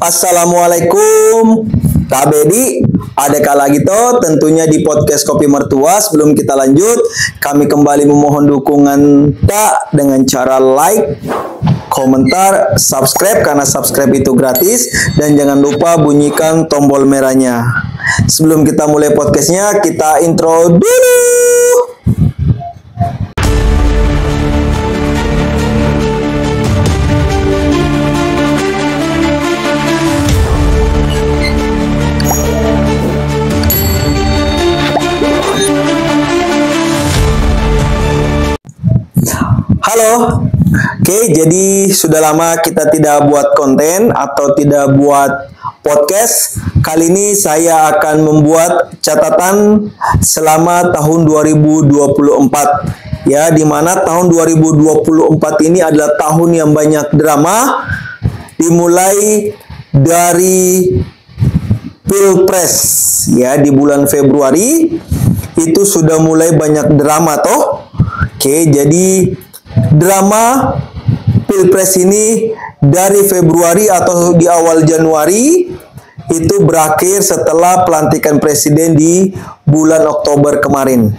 Assalamualaikum Kak Bedi, adakah lagi toh tentunya di podcast Kopi Mertua. Sebelum kita lanjut, kami kembali memohon dukungan Tak dengan cara like, komentar, subscribe karena subscribe itu gratis, dan jangan lupa bunyikan tombol merahnya. Sebelum kita mulai podcastnya, kita intro dulu. Halo, oke, jadi sudah lama kita tidak buat konten atau tidak buat podcast. Kali ini saya akan membuat catatan selama tahun 2024. Ya, di mana tahun 2024 ini adalah tahun yang banyak drama. Dimulai dari Pilpres, ya, di bulan Februari itu sudah mulai banyak drama toh. Oke, jadi drama Pilpres ini dari Februari atau di awal Januari itu berakhir setelah pelantikan presiden di bulan Oktober kemarin.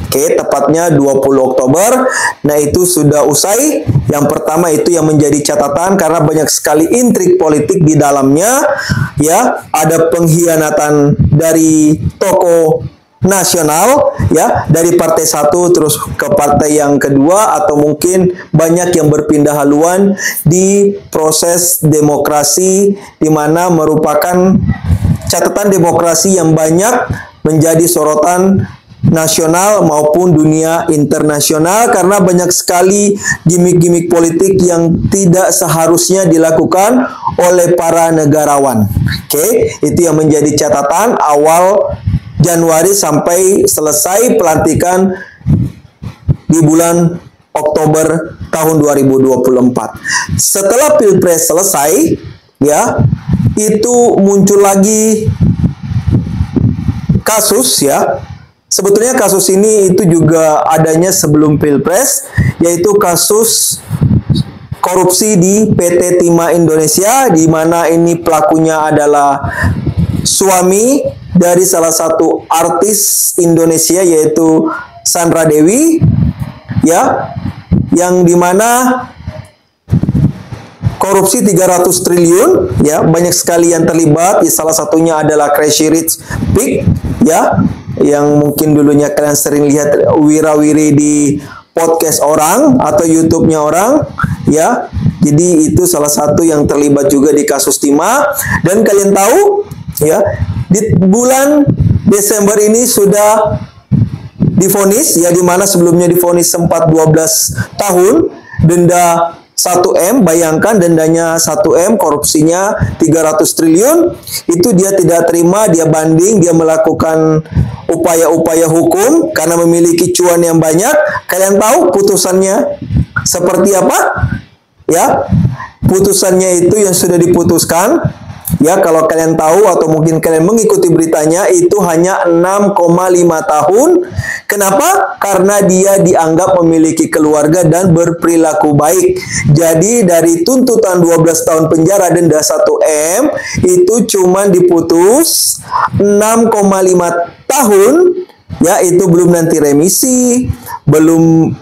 Oke, tepatnya 20 Oktober. Nah, itu sudah usai. Yang pertama itu yang menjadi catatan karena banyak sekali intrik politik di dalamnya. Ya, ada pengkhianatan dari tokoh nasional, ya, dari partai satu terus ke partai yang kedua, atau mungkin banyak yang berpindah haluan di proses demokrasi, di mana merupakan catatan demokrasi yang banyak menjadi sorotan nasional maupun dunia internasional karena banyak sekali gimmick-gimmick politik yang tidak seharusnya dilakukan oleh para negarawan. Oke, itu yang menjadi catatan awal Januari sampai selesai pelantikan di bulan Oktober tahun 2024. Setelah Pilpres selesai, ya, itu muncul lagi kasus, ya. Sebetulnya kasus ini itu juga adanya sebelum Pilpres, yaitu kasus korupsi di PT Timah Indonesia, di mana ini pelakunya adalah suami dari salah satu artis Indonesia yaitu Sandra Dewi, ya, yang dimana korupsi 300 triliun, ya, banyak sekali yang terlibat. Ya, salah satunya adalah Crazy Rich Pig, ya, yang mungkin dulunya kalian sering lihat wirawiri di podcast orang atau YouTube-nya orang, ya. Jadi itu salah satu yang terlibat juga di kasus Timah. Dan kalian tahu, ya, di bulan Desember ini sudah divonis, ya, di mana sebelumnya divonis sempat 12 tahun, denda 1M, bayangkan dendanya 1M, korupsinya 300 triliun, itu dia tidak terima, dia banding, dia melakukan upaya-upaya hukum karena memiliki cuan yang banyak. Kalian tahu putusannya seperti apa? Ya, putusannya itu yang sudah diputuskan, ya, kalau kalian tahu atau mungkin kalian mengikuti beritanya, itu hanya 6,5 tahun. Kenapa? Karena dia dianggap memiliki keluarga dan berperilaku baik. Jadi dari tuntutan 12 tahun penjara denda 1M, itu cuma diputus 6,5 tahun, ya, itu belum nanti remisi, belum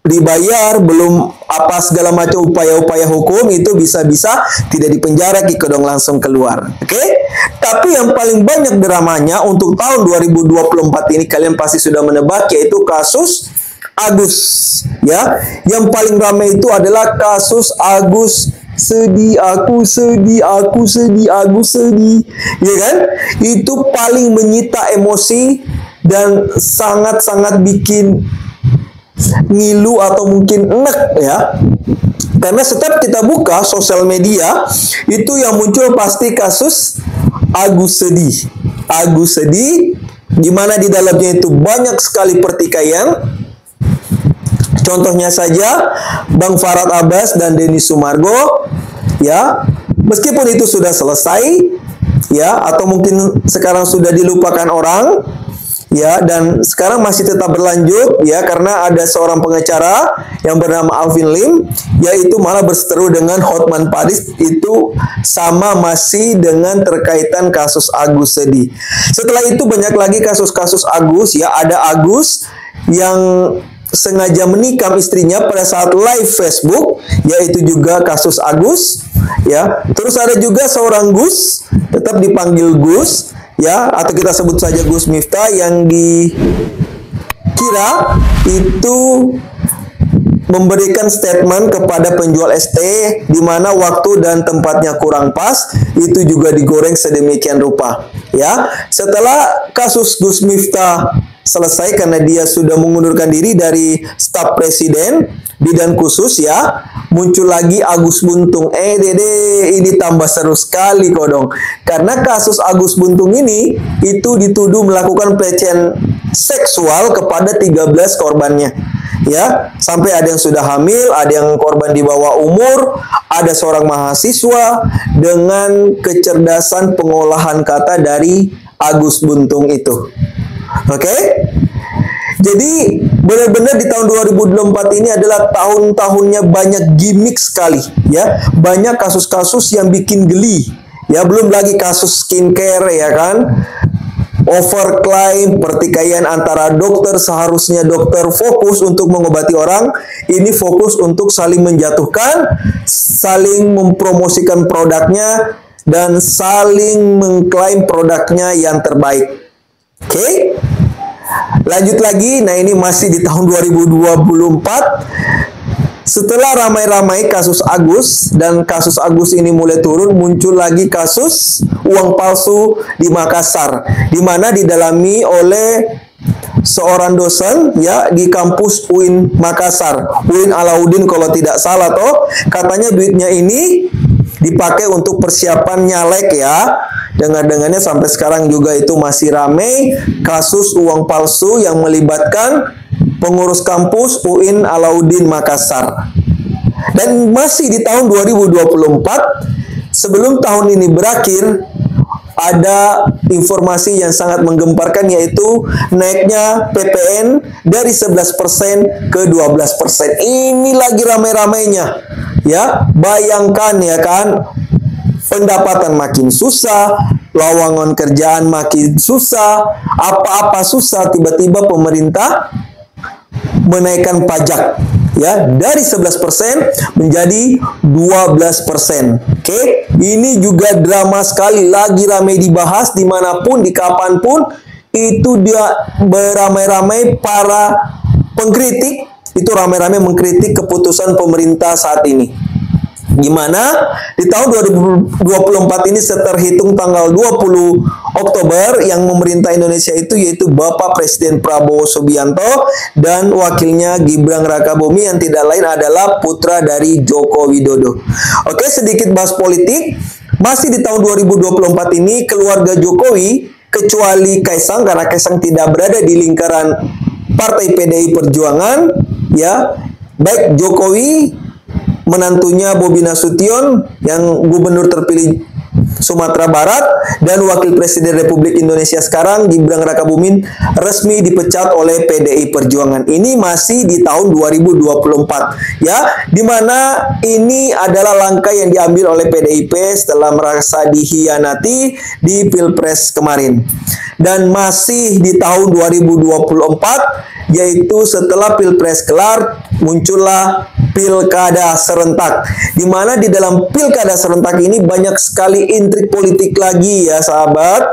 dibayar, belum apa segala macam upaya-upaya hukum, itu bisa-bisa tidak dipenjara, Kiko langsung keluar. Oke? Tapi yang paling banyak dramanya untuk tahun 2024 ini kalian pasti sudah menebak, yaitu kasus Agus, ya. Yang paling ramai itu adalah kasus Agus. Sedih, aku sedih, aku sedih, Agus sedih, ya kan? Itu paling menyita emosi dan sangat-sangat bikin ngilu atau mungkin enek, ya, karena setiap kita buka sosial media itu yang muncul pasti kasus Agus sedih, Agus sedih, dimana di dalamnya itu banyak sekali pertikaian. Contohnya saja Bang Farhad Abbas dan Denny Sumargo, ya, meskipun itu sudah selesai, ya, atau mungkin sekarang sudah dilupakan orang, ya, dan sekarang masih tetap berlanjut ya, karena ada seorang pengacara yang bernama Alvin Lim, yaitu malah berseteru dengan Hotman Paris, itu sama masih dengan terkaitan kasus Agus tadi. Setelah itu banyak lagi kasus-kasus Agus ya, ada Agus yang sengaja menikam istrinya pada saat live Facebook, yaitu juga kasus Agus ya. Terus ada juga seorang Gus, tetap dipanggil Gus ya, atau kita sebut saja Gus Miftah, yang dikira itu memberikan statement kepada penjual ST di mana waktu dan tempatnya kurang pas, itu juga digoreng sedemikian rupa ya. Setelah kasus Gus Miftah selesai karena dia sudah mengundurkan diri dari staf presiden bidang khusus ya, muncul lagi Agus Buntung. Dede, ini tambah seru sekali kodong, karena kasus Agus Buntung ini itu dituduh melakukan pelecehan seksual kepada 13 korbannya ya, sampai ada yang sudah hamil, ada yang korban di bawah umur, ada seorang mahasiswa, dengan kecerdasan pengolahan kata dari Agus Buntung itu. Oke? Jadi benar-benar di tahun 2024 ini adalah tahun-tahunnya banyak gimmick sekali ya, banyak kasus-kasus yang bikin geli ya, belum lagi kasus skincare ya kan, overclaim, pertikaian antara dokter, seharusnya dokter fokus untuk mengobati orang, ini fokus untuk saling menjatuhkan, saling mempromosikan produknya, dan saling mengklaim produknya yang terbaik. Oke? Lanjut lagi, nah ini masih di tahun 2024. Setelah ramai-ramai kasus Agus, dan kasus Agus ini mulai turun, muncul lagi kasus uang palsu di Makassar, di mana didalami oleh seorang dosen ya di kampus UIN Makassar, UIN Alauddin kalau tidak salah toh. Katanya duitnya ini dipakai untuk persiapan nyalek ya. Dengar-dengarnya sampai sekarang juga itu masih ramai kasus uang palsu yang melibatkan pengurus kampus UIN Alauddin Makassar. Dan masih di tahun 2024, sebelum tahun ini berakhir, ada informasi yang sangat menggemparkan, yaitu naiknya PPN dari 11% ke 12%. Ini lagi ramai-ramainya ya. Bayangkan ya kan, pendapatan makin susah, lowongan kerjaan makin susah, apa-apa susah, tiba-tiba pemerintah menaikkan pajak ya dari 11% menjadi 12%. Oke, ini juga drama sekali, lagi ramai dibahas dimanapun, di kapanpun, itu dia beramai-ramai para pengkritik, itu ramai-ramai mengkritik keputusan pemerintah saat ini. Gimana di tahun 2024 ini, terhitung tanggal 20 Oktober, yang memerintah Indonesia itu yaitu Bapak Presiden Prabowo Subianto dan wakilnya Gibran Rakabuming, yang tidak lain adalah putra dari Joko Widodo. Oke, sedikit bahas politik. Masih di tahun 2024 ini, keluarga Jokowi, kecuali Kaisang, karena Kaisang tidak berada di lingkaran Partai PDI Perjuangan ya, baik Jokowi, menantunya Bobi Nasution yang gubernur terpilih Sumatera Barat, dan wakil presiden Republik Indonesia sekarang Gibran Rakabuming resmi dipecat oleh PDI Perjuangan. Ini masih di tahun 2024 ya, dimana ini adalah langkah yang diambil oleh PDIP setelah merasa dikhianati di Pilpres kemarin. Dan masih di tahun 2024, yaitu setelah Pilpres kelar, muncullah Pilkada serentak, di mana di dalam Pilkada serentak ini banyak sekali intrik politik lagi ya sahabat,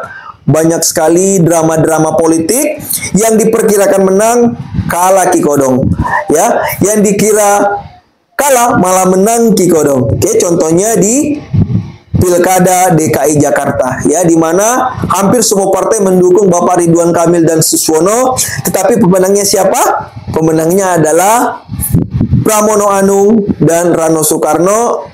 banyak sekali drama-drama politik. Yang diperkirakan menang kalah Kikodong ya, yang dikira kalah malah menang Kikodong. Oke, contohnya di Pilkada DKI Jakarta ya, di mana hampir semua partai mendukung Bapak Ridwan Kamil dan Suswono, tetapi pemenangnya siapa? Pemenangnya adalah Pramono Anung dan Rano Karno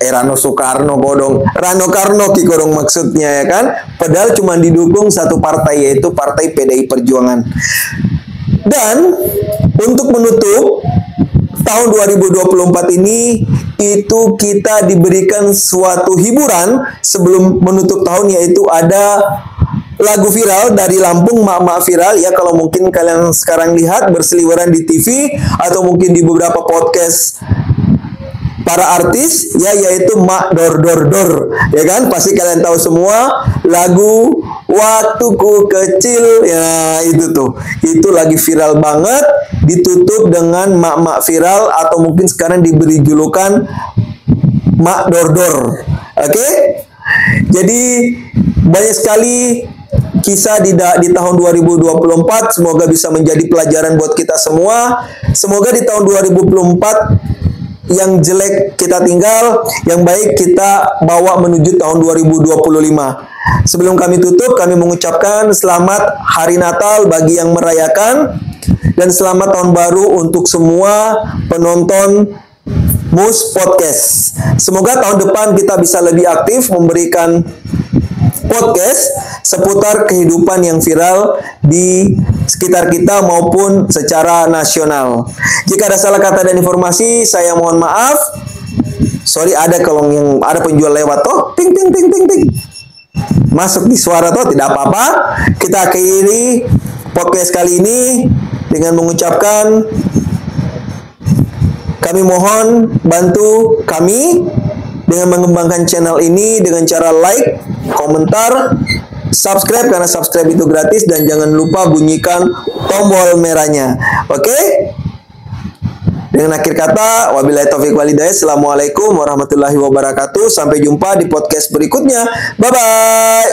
Kikodong maksudnya ya kan, padahal cuma didukung satu partai, yaitu Partai PDI Perjuangan. Dan untuk menutup tahun 2024 ini, itu kita diberikan suatu hiburan sebelum menutup tahun, yaitu ada lagu viral dari Lampung, mak-mak viral ya, kalau mungkin kalian sekarang lihat berseliweran di TV atau mungkin di beberapa podcast para artis ya, yaitu Mak Dor Dor Dor ya kan, pasti kalian tahu semua lagu Waktuku Kecil ya, itu lagi viral banget, ditutup dengan mak-mak viral atau mungkin sekarang diberi julukan Mak Dor Dor. Oke? Jadi banyak sekali kisah di tahun 2024, semoga bisa menjadi pelajaran buat kita semua. Semoga di tahun 2024 yang jelek kita tinggal, yang baik kita bawa menuju tahun 2025. Sebelum kami tutup, kami mengucapkan selamat Hari Natal bagi yang merayakan, dan selamat tahun baru untuk semua penonton Mus Podcast. Semoga tahun depan kita bisa lebih aktif memberikan podcast seputar kehidupan yang viral di sekitar kita maupun secara nasional. Jika ada salah kata dan informasi, saya mohon maaf. Sorry, ada kalau yang ada penjual lewat toh, ting ting ting ting ting. Masuk di suara toh, tidak apa-apa. Kita akhiri podcast kali ini dengan mengucapkan kami mohon bantu kami dengan mengembangkan channel ini dengan cara like, komentar, subscribe karena subscribe itu gratis, dan jangan lupa bunyikan tombol merahnya. Oke? Dengan akhir kata, wabillahi taufiq walhidayah. Assalamualaikum warahmatullahi wabarakatuh. Sampai jumpa di podcast berikutnya. Bye bye.